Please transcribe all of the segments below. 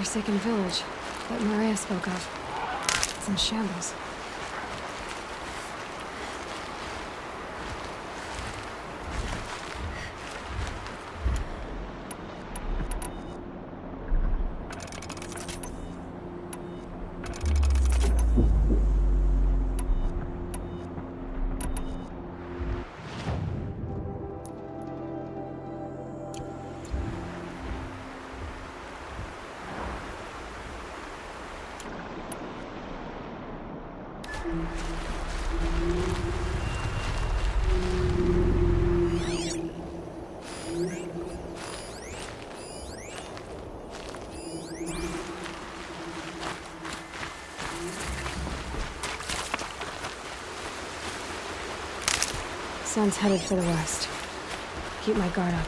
forsaken village that Maria spoke of. It's in shambles. Sun's headed for the west. Keep my guard up.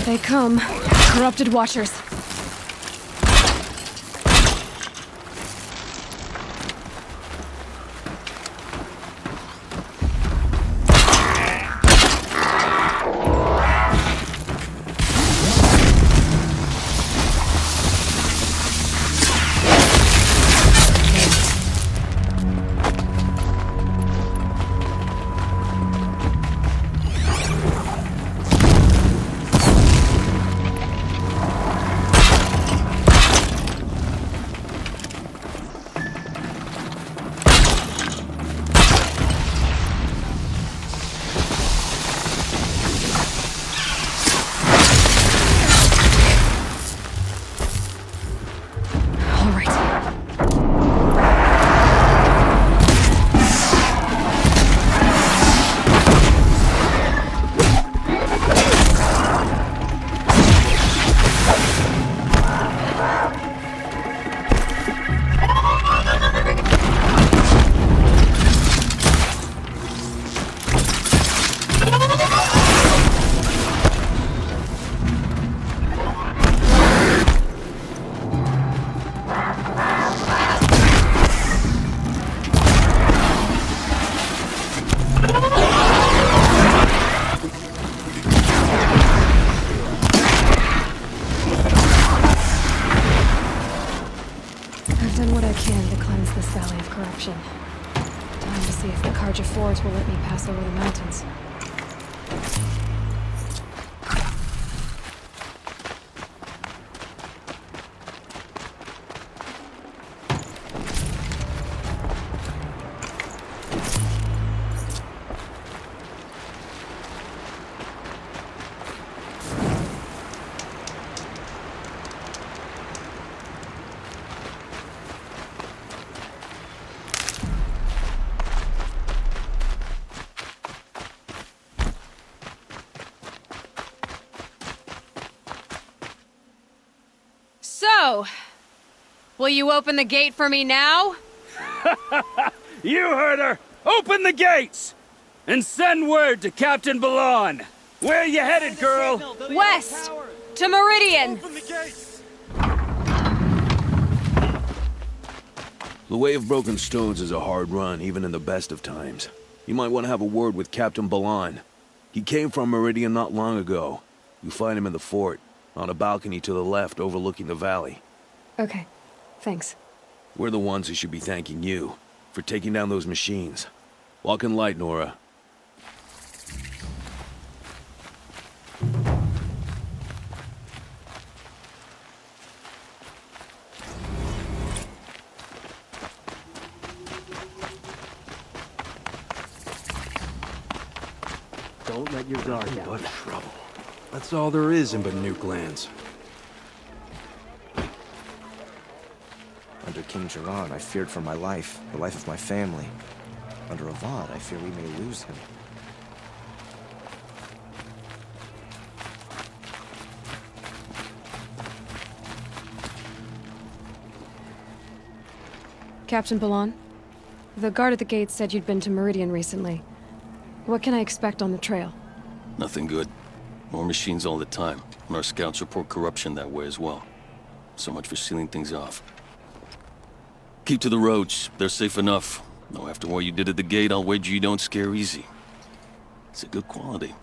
They come. Corrupted watchers. Time to see if the Carja Forest will let me pass over the mountains. So, will you open the gate for me now? You heard her! Open the gates! And send word to Captain Balon! Where you headed, girl? West! To Meridian! The Way of Broken Stones is a hard run, even in the best of times. You might want to have a word with Captain Balon. He came from Meridian not long ago. You find him in the fort, on a balcony to the left overlooking the valley. Okay, thanks. We're the ones who should be thanking you for taking down those machines. Walk in light, Nora. Don't let your guard down. But trouble. That's all there is in Banuk lands. I Under King Jiran, I feared for my life, the life of my family. Under Avad, I fear we may lose him. Captain Balan, the guard at the gate said you'd been to Meridian recently. What can I expect on the trail? Nothing good. More machines all the time, and our scouts report corruption that way as well. So much for sealing things off. Keep to the roads. They're safe enough. Though after what you did at the gate, I'll wager you don't scare easy. It's a good quality.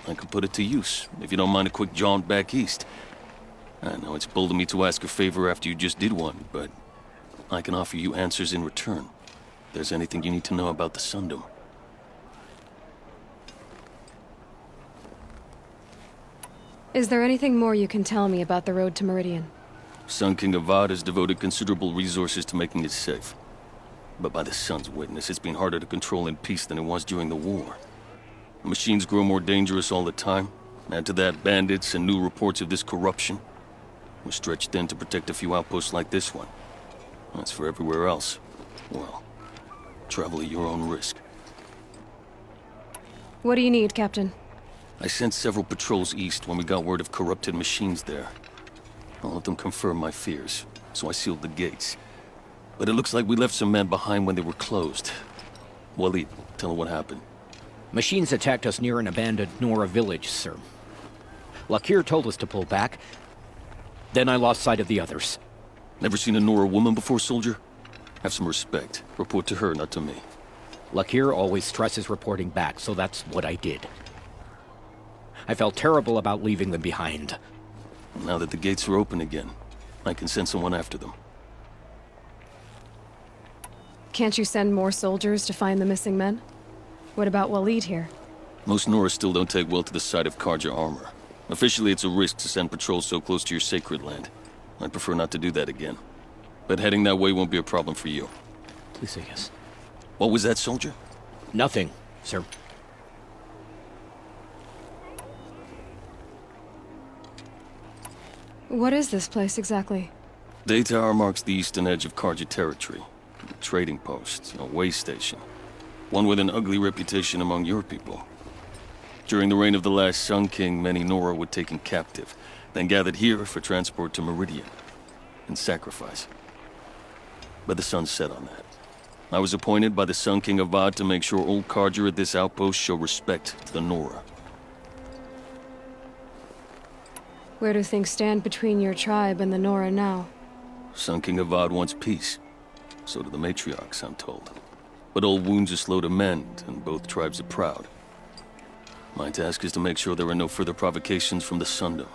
I can put it to use, if you don't mind a quick jaunt back east. I know it's bold of me to ask a favor after you just did one, but I can offer you answers in return. If there's anything you need to know about the Sundom. Is there anything more you can tell me about the road to Meridian? Sun King Avad has devoted considerable resources to making it safe. But by the Sun's witness, it's been harder to control in peace than it was during the war. The machines grow more dangerous all the time. Add to that bandits and new reports of this corruption. We're stretched thin to protect a few outposts like this one. As for everywhere else, well, travel at your own risk. What do you need, Captain? I sent several patrols east when we got word of corrupted machines there. All of them confirmed my fears, so I sealed the gates. But it looks like we left some men behind when they were closed. Walid, tell them what happened. Machines attacked us near an abandoned Nora village, sir. Lakir told us to pull back. Then I lost sight of the others. Never seen a Nora woman before, soldier? Have some respect. Report to her, not to me. Lakir always stresses reporting back, so that's what I did. I felt terrible about leaving them behind. Now that the gates are open again, I can send someone after them. Can't you send more soldiers to find the missing men? What about Walid here? Most Nora still don't take well to the sight of Karja armor. Officially, it's a risk to send patrols so close to your sacred land. I'd prefer not to do that again. But heading that way won't be a problem for you. Please say yes. What was that, soldier? Nothing, sir. What is this place exactly? Day Tower marks the eastern edge of Karja territory. A trading post, a way station. One with an ugly reputation among your people. During the reign of the last Sun King, many Nora were taken captive, then gathered here for transport to Meridian, and sacrifice. But the sun set on that. I was appointed by the Sun King Avad to make sure old Karja at this outpost show respect to the Nora. Where do things stand between your tribe and the Nora now? Sun King Avad wants peace. So do the matriarchs, I'm told. But old wounds are slow to mend, and both tribes are proud. My task is to make sure there are no further provocations from the Sundom.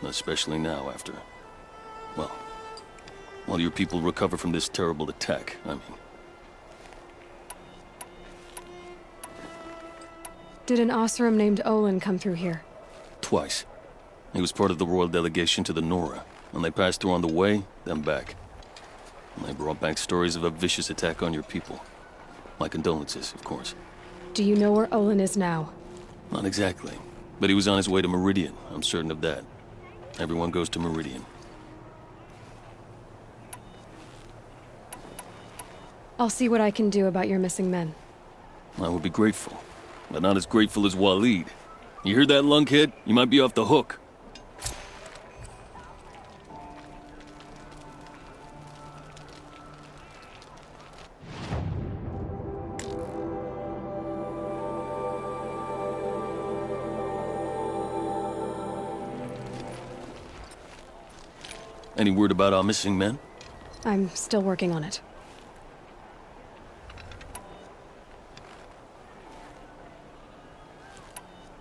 Especially now after... well, while your people recover from this terrible attack, I mean. Did an Osram named Olin come through here? Twice. He was part of the royal delegation to the Nora, and they passed through on the way, then back. And they brought back stories of a vicious attack on your people. My condolences, of course. Do you know where Olin is now? Not exactly, but he was on his way to Meridian, I'm certain of that. Everyone goes to Meridian. I'll see what I can do about your missing men. I would be grateful, but not as grateful as Walid. You hear that, lunkhead? You might be off the hook. Any word about our missing men? I'm still working on it.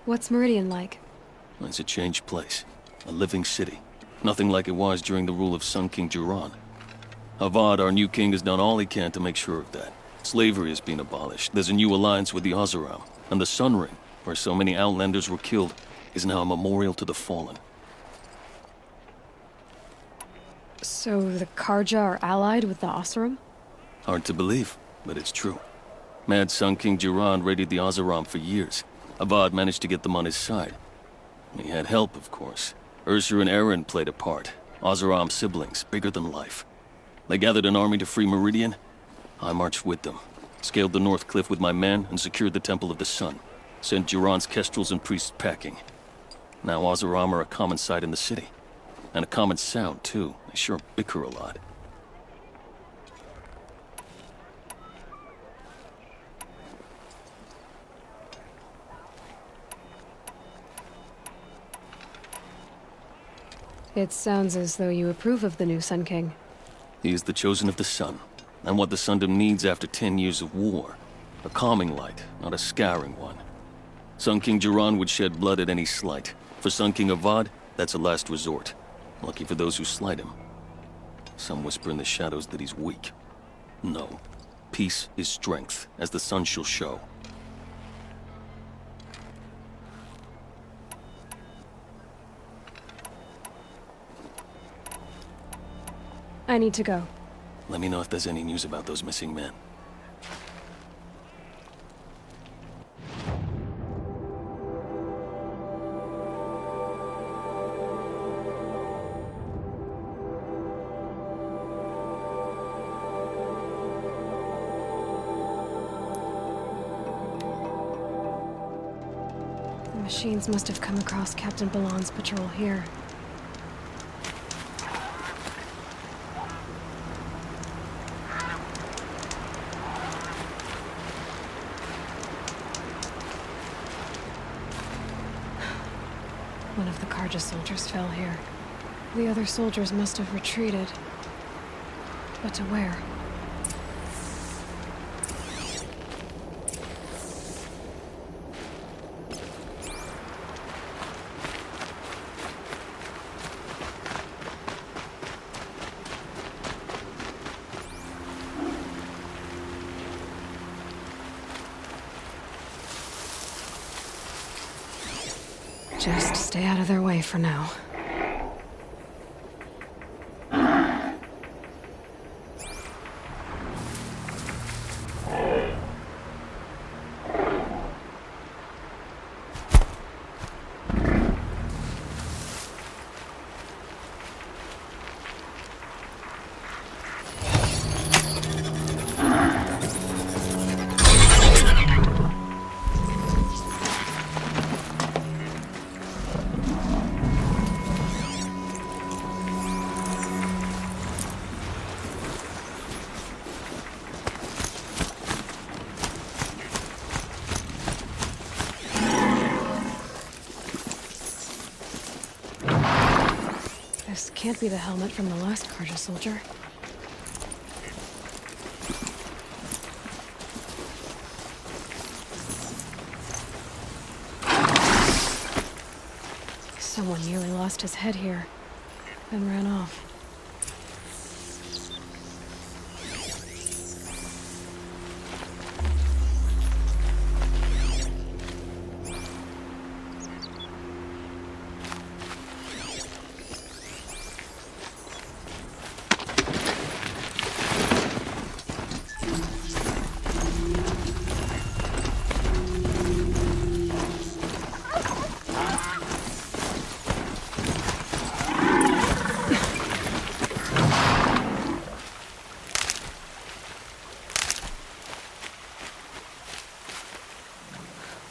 What's Meridian like? It's a changed place. A living city. Nothing like it was during the rule of Sun King Jiran. Avad, our new king, has done all he can to make sure of that. Slavery has been abolished. There's a new alliance with the Oseram. And the Sun Ring, where so many Outlanders were killed, is now a memorial to the fallen. So the Karja are allied with the Osram? Hard to believe, but it's true. Mad Sun King Jiran raided the Oseram for years. Avad managed to get them on his side. He had help, of course. Ursur and Eren played a part. Oseram siblings, bigger than life. They gathered an army to free Meridian. I marched with them, scaled the North Cliff with my men, and secured the Temple of the Sun. Sent Duran's kestrels and priests packing. Now Ozaram are a common sight in the city. And a common sound, too. They sure bicker a lot. It sounds as though you approve of the new Sun King. He is the chosen of the Sun, and what the Sundom needs after 10 years of war. A calming light, not a scouring one. Sun King Duran would shed blood at any slight. For Sun King Avad, that's a last resort. Lucky for those who slight him. Some whisper in the shadows that he's weak. No. Peace is strength, as the sun shall show. I need to go. Let me know if there's any news about those missing men. The machines must have come across Captain Balan's patrol here. One of the Karja soldiers fell here. The other soldiers must have retreated. But to where? Just stay out of their way for now. This can't be the helmet from the last Karja soldier. Someone nearly lost his head here, then ran off.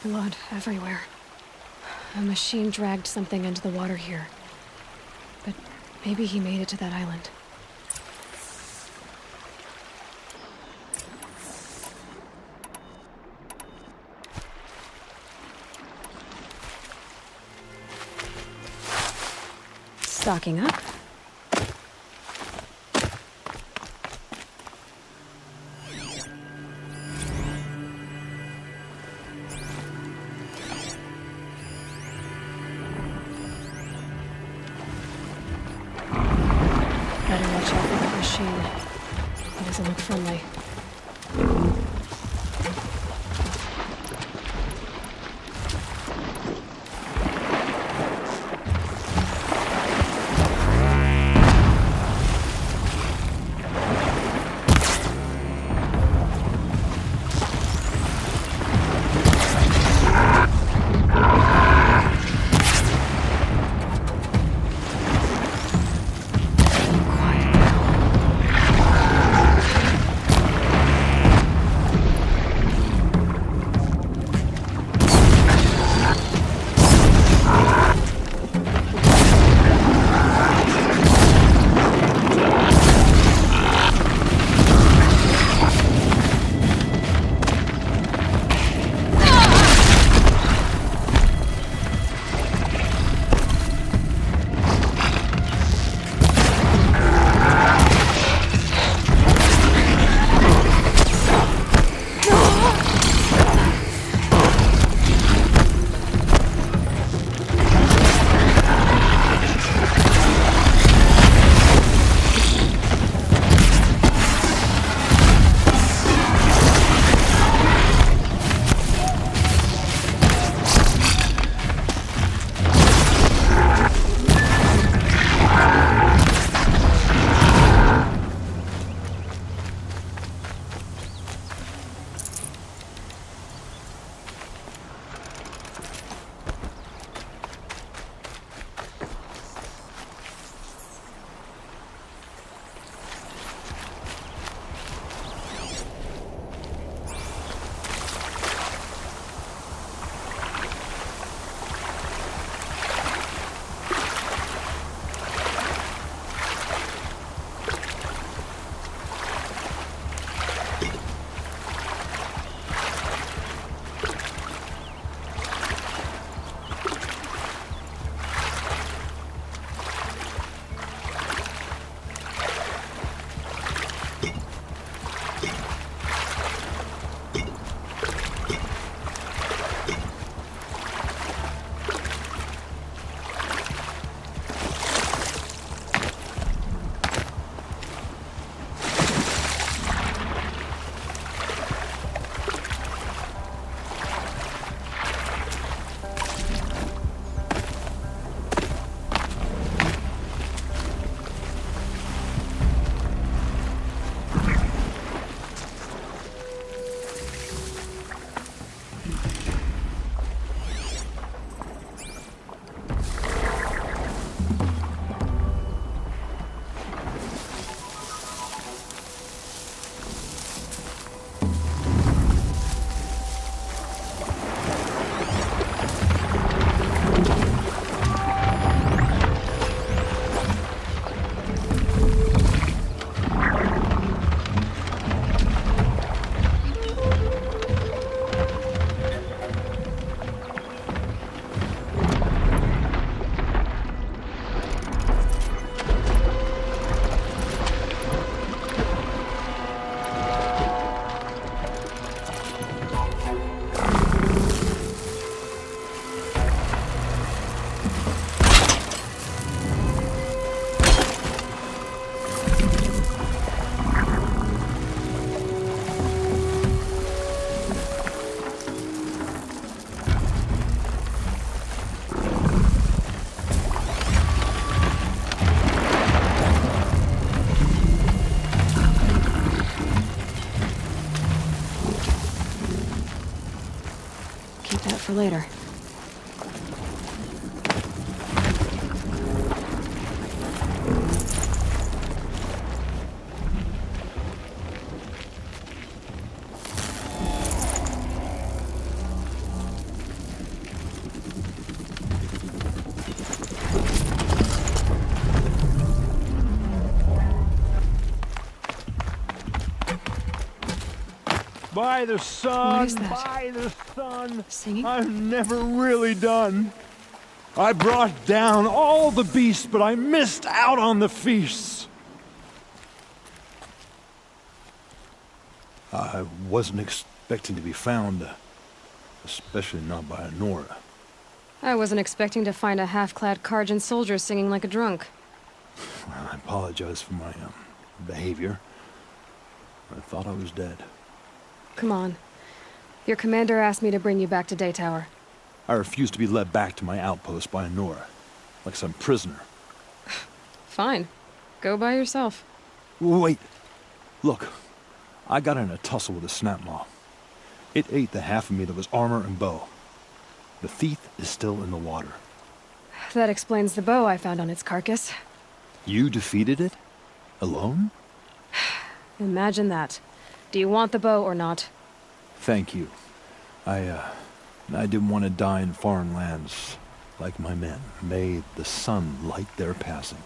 Blood everywhere. A machine dragged something into the water here. But maybe he made it to that island. Stocking up. Better watch out for that machine. It doesn't look friendly. Quiet now. for later. By the sun, What is that? by the sun, Singing? I'm never really done. I brought down all the beasts, but I missed out on the feasts. I wasn't expecting to be found, especially not by Nora. I wasn't expecting to find a half-clad Karjan soldier singing like a drunk. I apologize for my behavior. I thought I was dead. Come on. Your commander asked me to bring you back to Daytower. I refused to be led back to my outpost by Nora, like some prisoner. Fine. Go by yourself. Wait. Look, I got in a tussle with a snapmaw. It ate the half of me that was armor and bow. The thief is still in the water. That explains the bow I found on its carcass. You defeated it? Alone? Imagine that. Do you want the bow or not? Thank you. I didn't want to die in foreign lands, like my men. May the sun light their passing.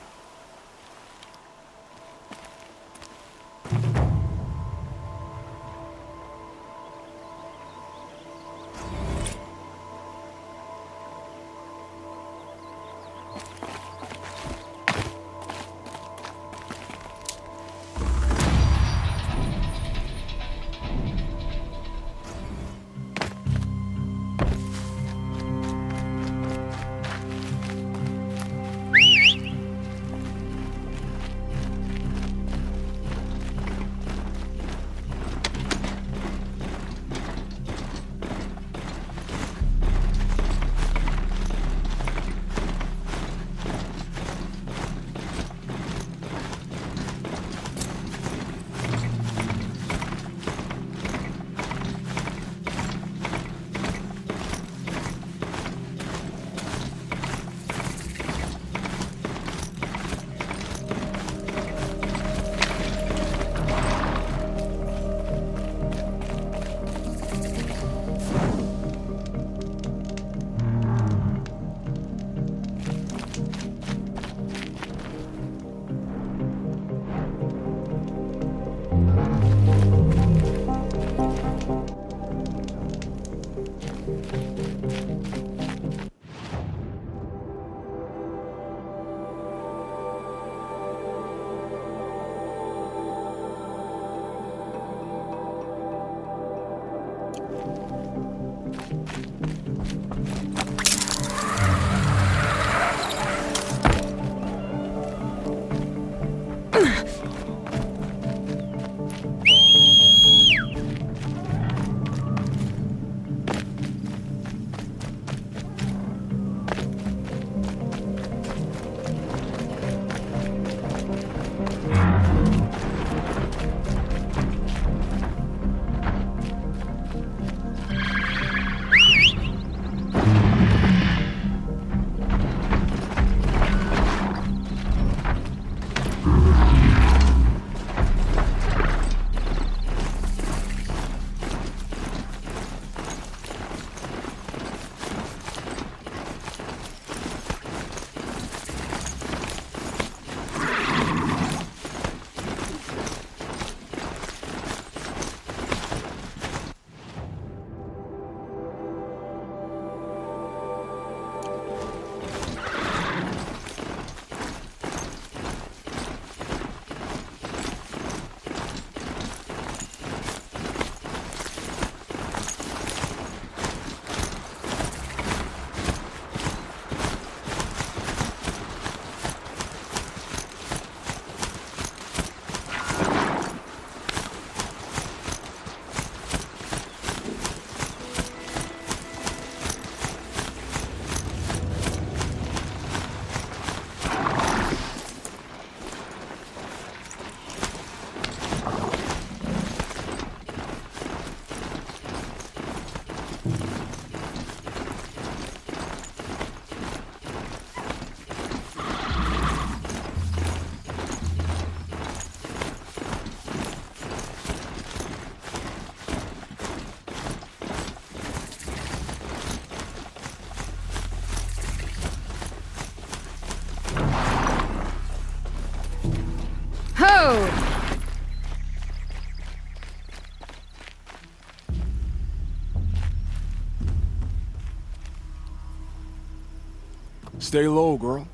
Stay low, girl,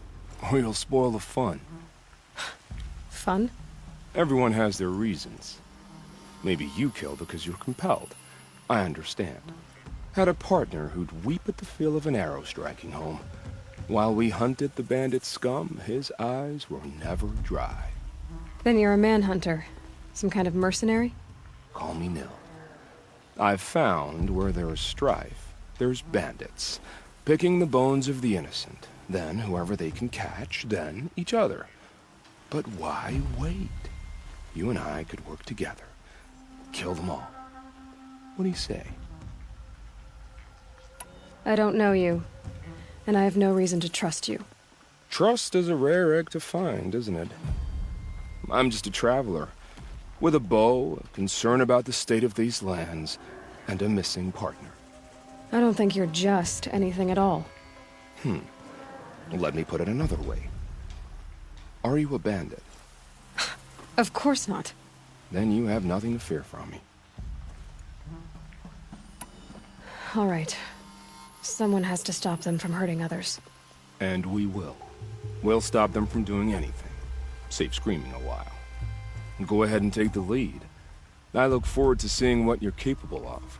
or you'll spoil the fun. Fun? Everyone has their reasons. Maybe you kill because you're compelled. I understand. Had a partner who'd weep at the feel of an arrow striking home. While we hunted the bandit scum, his eyes were never dry. Then you're a manhunter. Some kind of mercenary? Call me Nil. I've found where there is strife, there's bandits, picking the bones of the innocent, then whoever they can catch, then each other. But why wait? You and I could work together. Kill them all. What do you say? I don't know you, and I have no reason to trust you. Trust is a rare egg to find, isn't it? I'm just a traveler, with a bow, a concern about the state of these lands, and a missing partner. I don't think you're just anything at all. Let me put it another way. Are you a bandit? Of course not. Then you have nothing to fear from me. All right. Someone has to stop them from hurting others. And we will. We'll stop them from doing anything, save screaming a while. Go ahead and take the lead. I look forward to seeing what you're capable of.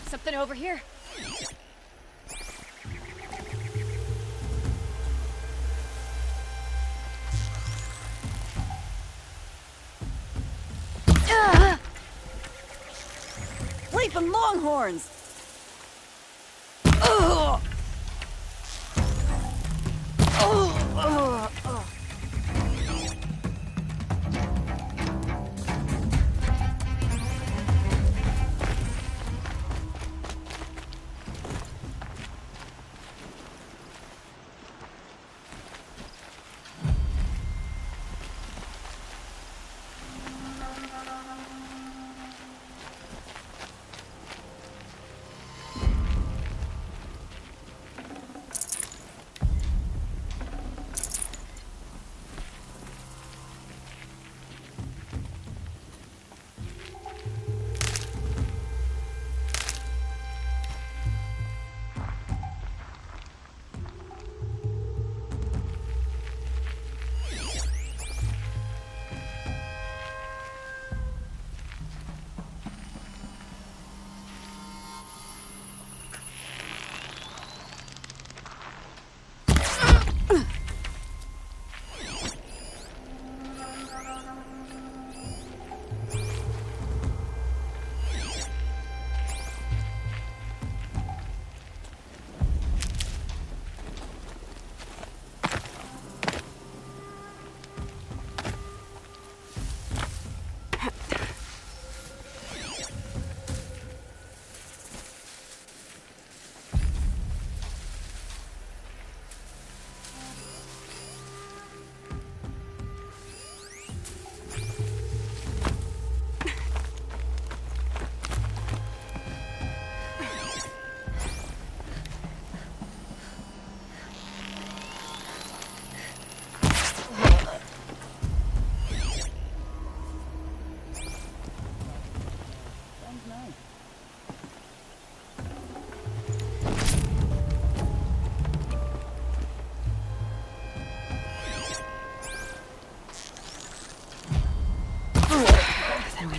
Something over here. Leaping longhorns!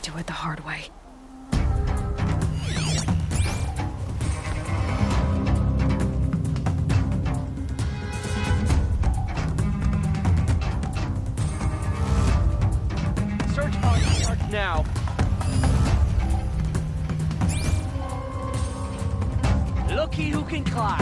do it the hard way. Search party starts now. Looky who can climb.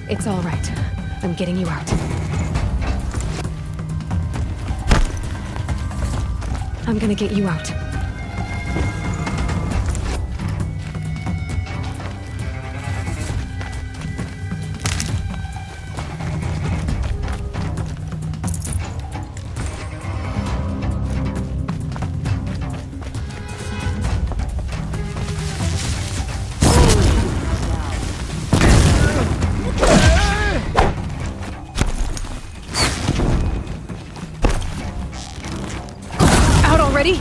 It's all right. I'm getting you out. I'm gonna get you out. Ready?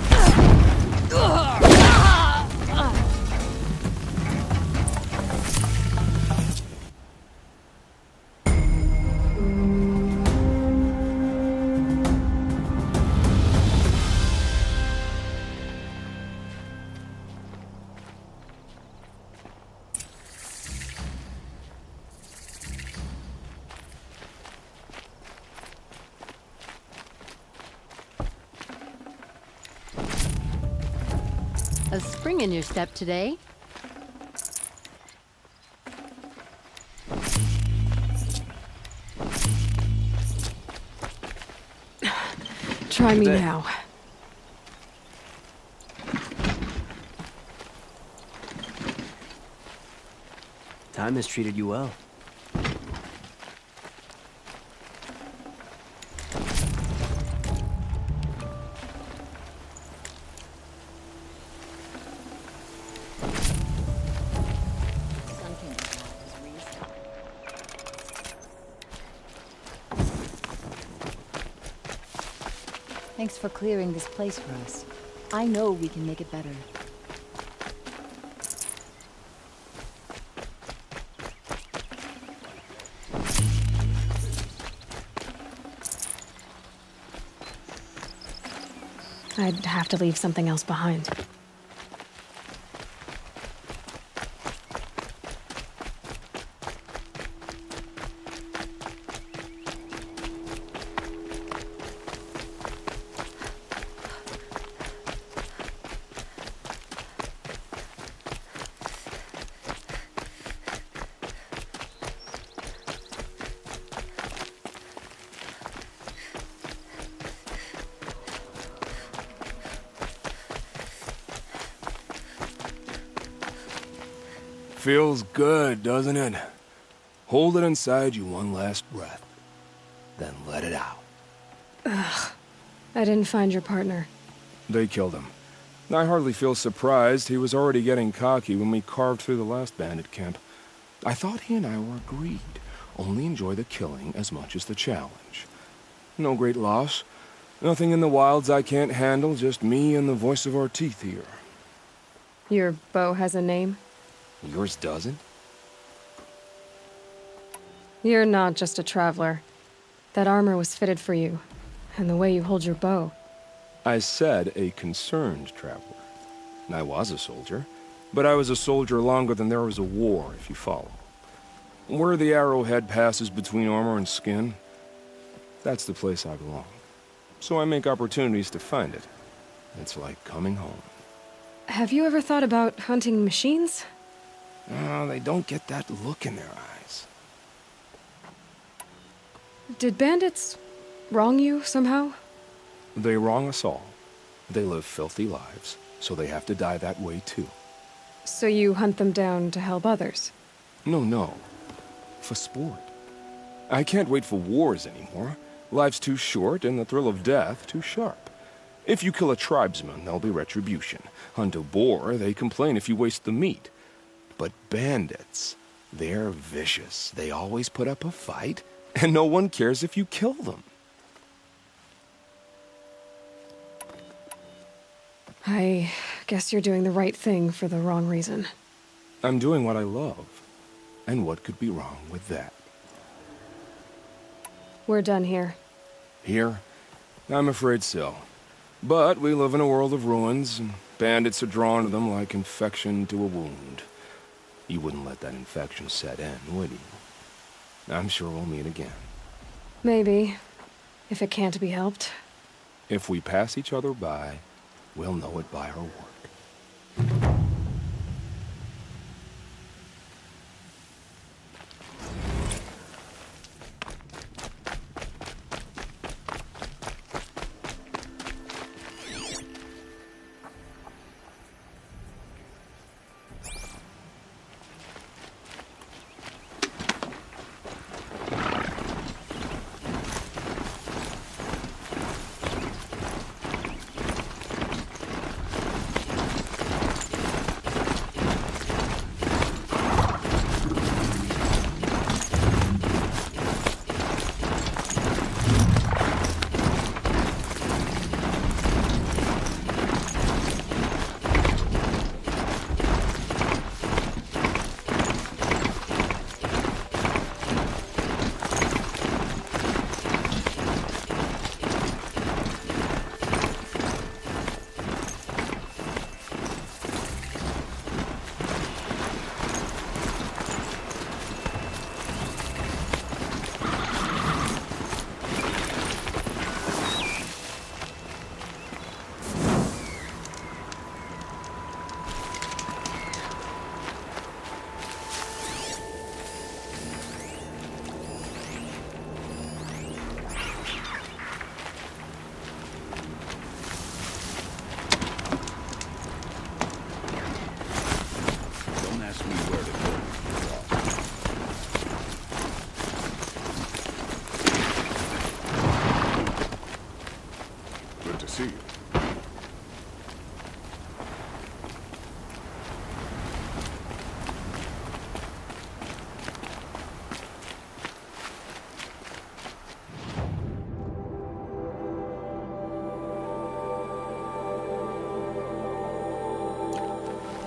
A spring in your step today. Try me now. Time has treated you well. Thanks for clearing this place for us. I know we can make it better. I'd have to leave something else behind. Feels good, doesn't it? Hold it inside you one last breath, then let it out. Ugh. I didn't find your partner. They killed him. I hardly feel surprised. He was already getting cocky when we carved through the last bandit camp. I thought he and I were agreed. Only enjoy the killing as much as the challenge. No great loss. Nothing in the wilds I can't handle, just me and the voice of our teeth here. Your bow has a name? Yours doesn't? You're not just a traveler. That armor was fitted for you, and the way you hold your bow. I said a concerned traveler. I was a soldier, but I was a soldier longer than there was a war, if you follow. Where the arrowhead passes between armor and skin, that's the place I belong. So I make opportunities to find it. It's like coming home. Have you ever thought about hunting machines? They don't get that look in their eyes. Did bandits wrong you somehow? They wrong us all. They live filthy lives, so they have to die that way too. So you hunt them down to help others? No. For sport. I can't wait for wars anymore. Life's too short and the thrill of death too sharp. If you kill a tribesman, there'll be retribution. Hunt a boar, they complain if you waste the meat. But bandits, they're vicious. They always put up a fight, and no one cares if you kill them. I guess you're doing the right thing for the wrong reason. I'm doing what I love. And what could be wrong with that? We're done here. Here? I'm afraid so. But we live in a world of ruins, and bandits are drawn to them like infection to a wound. You wouldn't let that infection set in, would you? I'm sure we'll meet again. Maybe. If it can't be helped. If we pass each other by, we'll know it by our work. See you.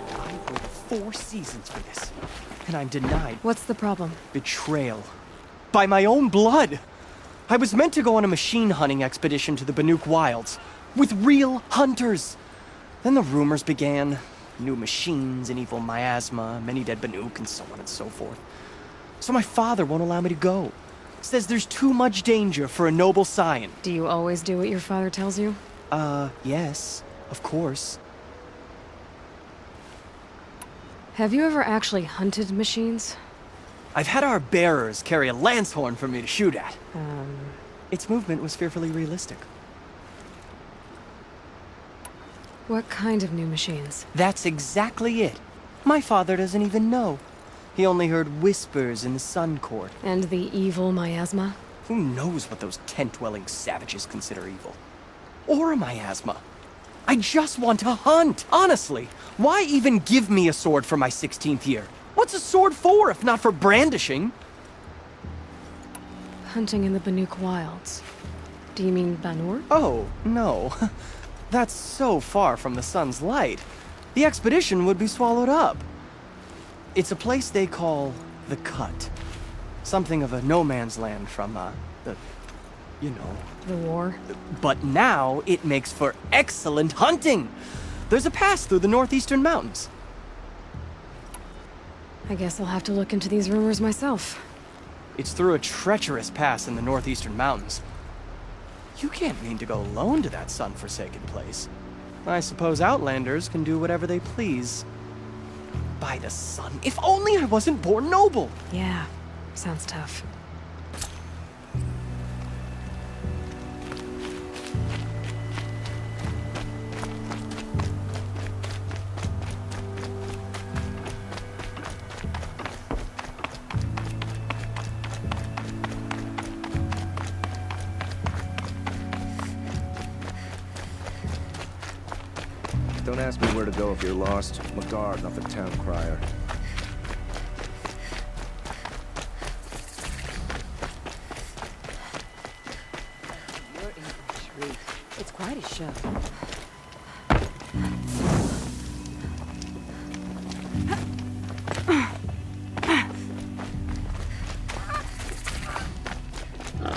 I waited 4 seasons for this, and I'm denied. What's the problem? Betrayal. By my own blood! I was meant to go on a machine hunting expedition to the Banuk Wilds, with real hunters. Then the rumors began. New machines, an evil miasma, many dead Banuk, and so on and so forth. So my father won't allow me to go. Says there's too much danger for a noble scion. Do you always do what your father tells you? Yes, of course. Have you ever actually hunted machines? I've had our bearers carry a lance horn for me to shoot at. Its movement was fearfully realistic. What kind of new machines? That's exactly it. My father doesn't even know. He only heard whispers in the Sun Court. And the evil miasma? Who knows what those tent-dwelling savages consider evil? Or a miasma. I just want to hunt, honestly. Why even give me a sword for my 16th year? What's a sword for, if not for brandishing? Hunting in the Banuk Wilds. Do you mean Banur? Oh, no. That's so far from the sun's light. The expedition would be swallowed up. It's a place they call the Cut. Something of a no-man's land from, you know. The war? But now it makes for excellent hunting! There's a pass through the northeastern mountains. I guess I'll have to look into these rumors myself. It's through a treacherous pass in the northeastern mountains. You can't mean to go alone to that sun-forsaken place. I suppose Outlanders can do whatever they please. By the sun, if only I wasn't born noble! Yeah, sounds tough. Don't ask me where to go if you're lost. McGuard, not the town crier. You're in for a treat. It's quite a show.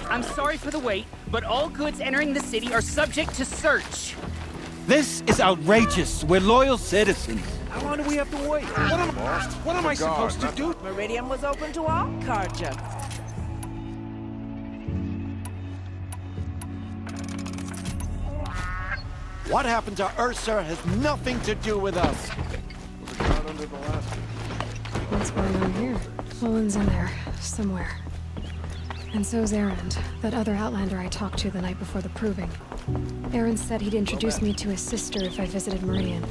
I'm sorry for the wait, but all goods entering the city are subject to search. This is outrageous. We're loyal citizens. How long do we have to wait? What am I supposed to do? Meridian was open to all Carja. What happened to Ursa has nothing to do with us. What's going on here? Owen's in there, somewhere. And so's Erend, that other Outlander I talked to the night before the proving. Erend said he'd introduce me to his sister if I visited Meridian.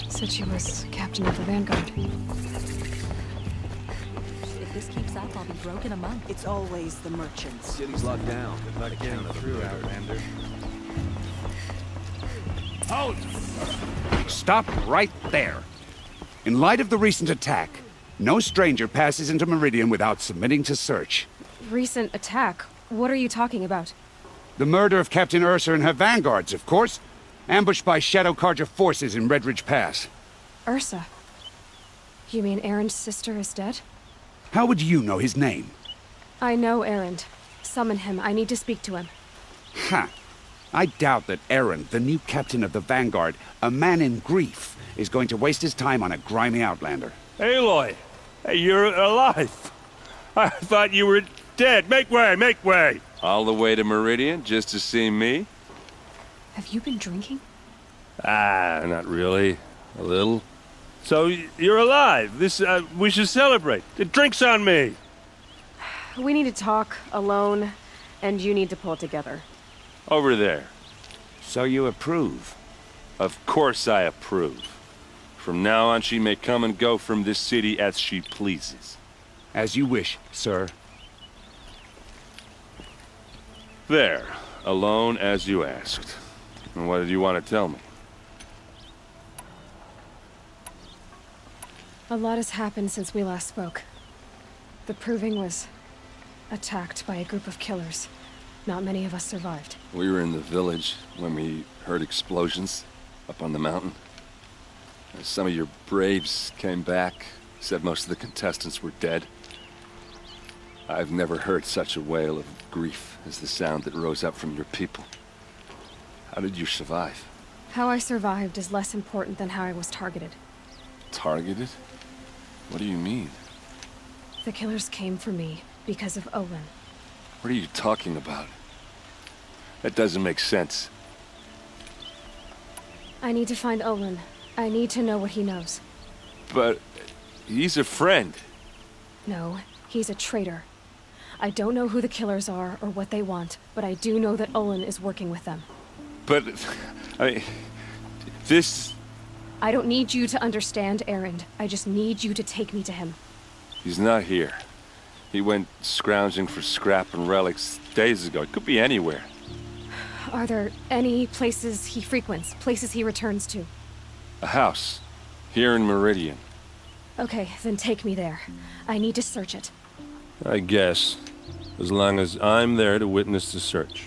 Said she was captain of the Vanguard. If this keeps up, I'll be broke in a month. It's always the merchants. City's locked down. Good luck getting through, Outlander. Halt! Stop right there. In light of the recent attack, no stranger passes into Meridian without submitting to search. Recent attack? What are you talking about? The murder of Captain Ursa and her vanguards, of course. Ambushed by Shadow Carja forces in Red Ridge Pass. Ursa? You mean Erend's sister is dead? How would you know his name? I know Erend. Summon him. I need to speak to him. Ha! I doubt that Erend, the new captain of the Vanguard, a man in grief, is going to waste his time on a grimy outlander. Aloy! Hey, you're alive! I thought you were dead. Make way, make way! All the way to Meridian just to see me? Have you been drinking? Ah, not really. A little. So, you're alive. We should celebrate. The drink's on me. We need to talk, alone, and you need to pull it together. Over there. So you approve? Of course I approve. From now on, she may come and go from this city as she pleases. As you wish, sir. There. Alone as you asked. And what did you want to tell me? A lot has happened since we last spoke. The Proving was attacked by a group of killers. Not many of us survived. We were in the village when we heard explosions up on the mountain. Some of your braves came back, said most of the contestants were dead. I've never heard such a wail of grief as the sound that rose up from your people. How did you survive? How I survived is less important than how I was targeted. Targeted? What do you mean? The killers came for me because of Olin. What are you talking about? That doesn't make sense. I need to find Olin. I need to know what he knows. But he's a friend. No, he's a traitor. I don't know who the killers are or what they want, but I do know that Olin is working with them. But, I mean, this I don't need you to understand Erend. I just need you to take me to him. He's not here. He went scrounging for scrap and relics days ago. It could be anywhere. Are there any places he frequents, places he returns to? A house. Here in Meridian. Okay, then take me there. I need to search it. I guess. As long as I'm there to witness the search.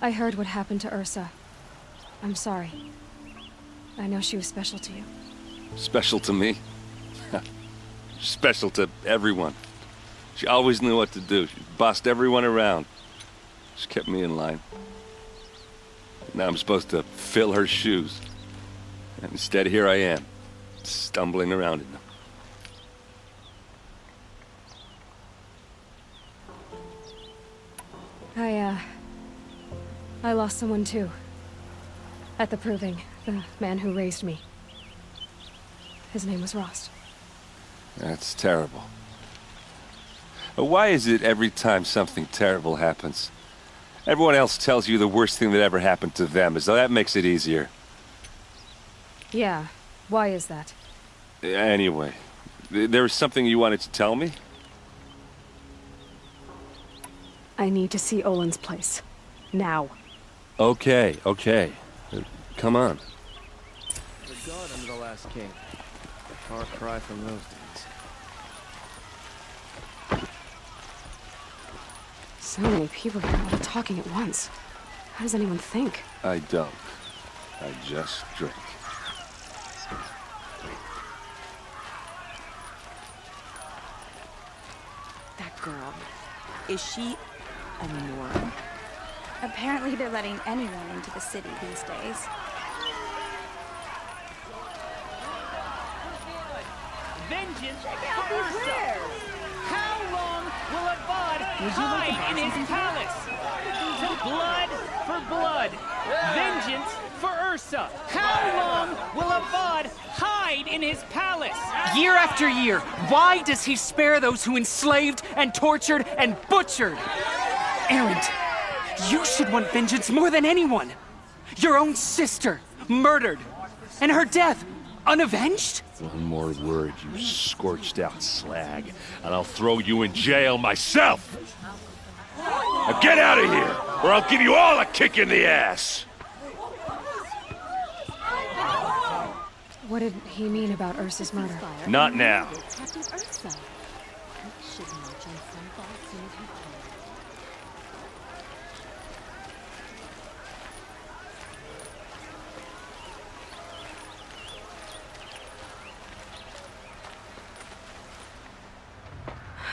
I heard what happened to Ursa. I'm sorry. I know she was special to you. Special to me? Special to everyone. She always knew what to do. She bossed everyone around. She kept me in line. Now I'm supposed to fill her shoes. And instead, here I am, stumbling around in them. I lost someone too. At the proving, the man who raised me. His name was Rost. That's terrible. Why is it every time something terrible happens, everyone else tells you the worst thing that ever happened to them, as though that makes it easier? Yeah, why is that? Anyway, there was something you wanted to tell me? I need to see Olin's place. Now. Okay. Come on. The god under the last king. A far cry from those days. So many people here, all talking at once. How does anyone think? I don't. I just drink. That girl. Is she a norm? Apparently they're letting anyone into the city these days. Vengeance for Ursa! How long will a bud hide in his palace? Blood for blood. Vengeance for Ursa. How long will a bud hide in his palace? Year after year, why does he spare those who enslaved and tortured and butchered? Erend, you should want vengeance more than anyone. Your own sister, murdered, and her death, unavenged? One more word, you scorched out slag, and I'll throw you in jail myself! Now get out of here, or I'll give you all a kick in the ass! What did he mean about Ursa's murder? Not now.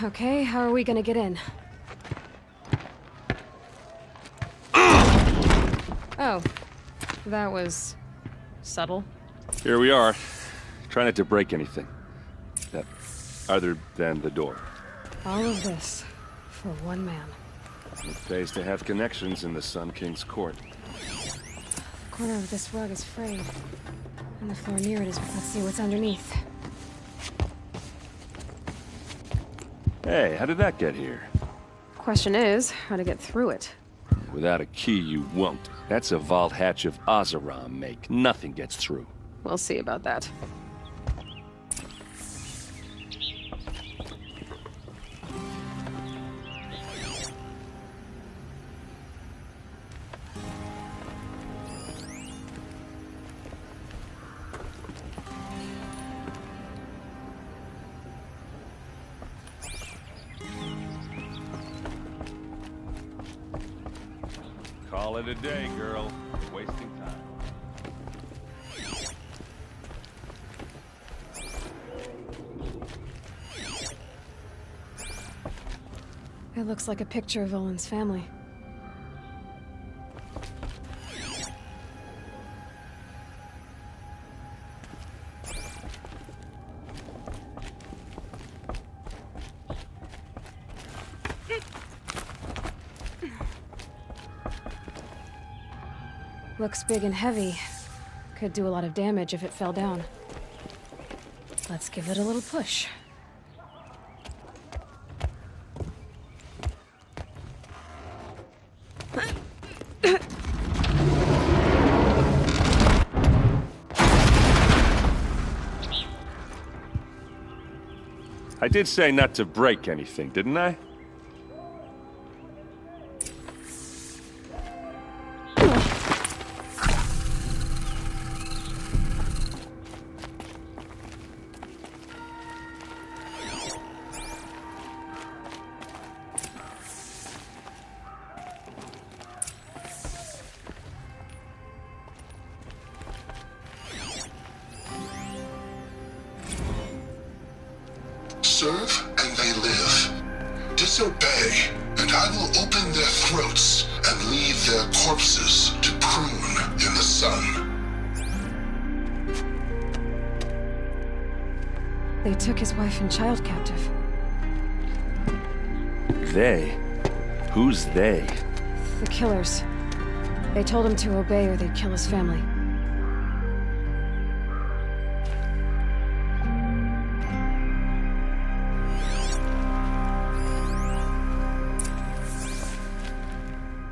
Okay, how are we gonna get in? Oh, that was subtle. Here we are. Try not to break anything. Other than the door. All of this for one man. It pays to have connections in the Sun King's court. The corner of this rug is frayed, and the floor near it is... Let's see what's underneath. Hey, how did that get here? Question is, how to get through it. Without a key, you won't. That's a vault hatch of Ozeram make. Nothing gets through. We'll see about that. Call it a day, girl. You're wasting time. It looks like a picture of Olin's family. Looks big and heavy. Could do a lot of damage if it fell down. Let's give it a little push. I did say not to break anything, didn't I? Serve and they live. Disobey, and I will open their throats and leave their corpses to prune in the sun. They took his wife and child captive. They? Who's they? The killers. They told him to obey or they'd kill his family.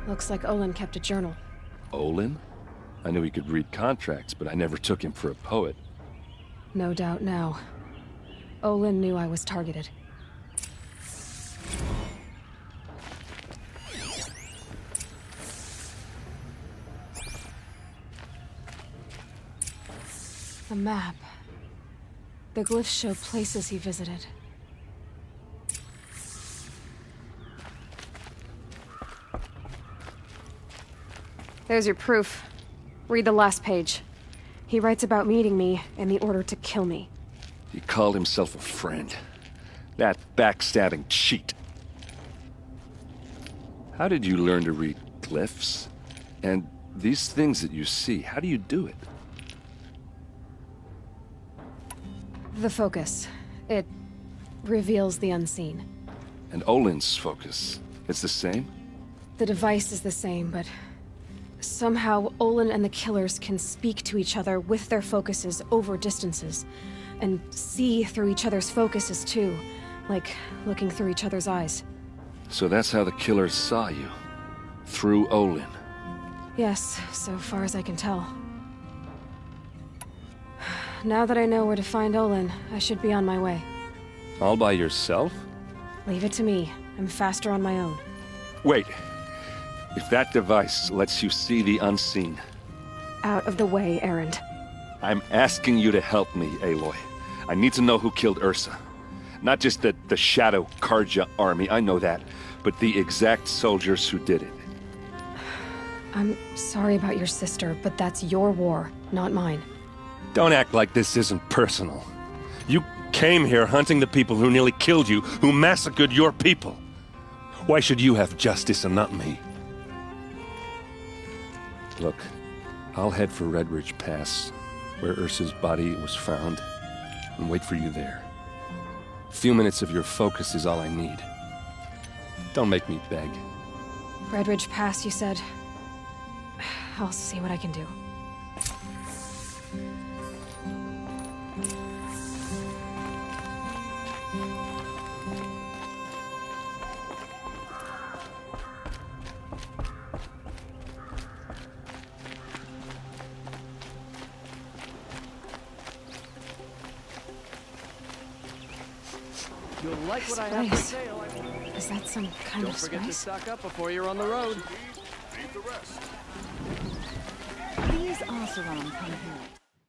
Looks like Olin kept a journal. Olin? I knew he could read contracts, but I never took him for a poet. No doubt now. Olin knew I was targeted. The map. The glyphs show places he visited. There's your proof. Read the last page. He writes about meeting me and the order to kill me. He called himself a friend. That backstabbing cheat. How did you learn to read glyphs? And these things that you see, how do you do it? The focus. It reveals the unseen. And Olin's focus, it's the same? The device is the same, but somehow Olin and the killers can speak to each other with their focuses over distances, and see through each other's focuses too, like looking through each other's eyes. So that's how the killers saw you? Through Olin? Yes, so far as I can tell. Now that I know where to find Olin, I should be on my way. All by yourself? Leave it to me. I'm faster on my own. Wait. If that device lets you see the unseen... Out of the way, Erend. I'm asking you to help me, Aloy. I need to know who killed Ursa. Not just the Shadow Karja army, I know that, but the exact soldiers who did it. I'm sorry about your sister, but that's your war, not mine. Don't act like this isn't personal. You came here hunting the people who nearly killed you, who massacred your people. Why should you have justice and not me? Look, I'll head for Red Ridge Pass, where Ursa's body was found, and wait for you there. A few minutes of your focus is all I need. Don't make me beg. Red Ridge Pass, you said? I'll see what I can do. You'll like what I have to say. Is that some kind of Don't forget to spice? stock up before you're on the road. Eat the rest. Please ask around, come here.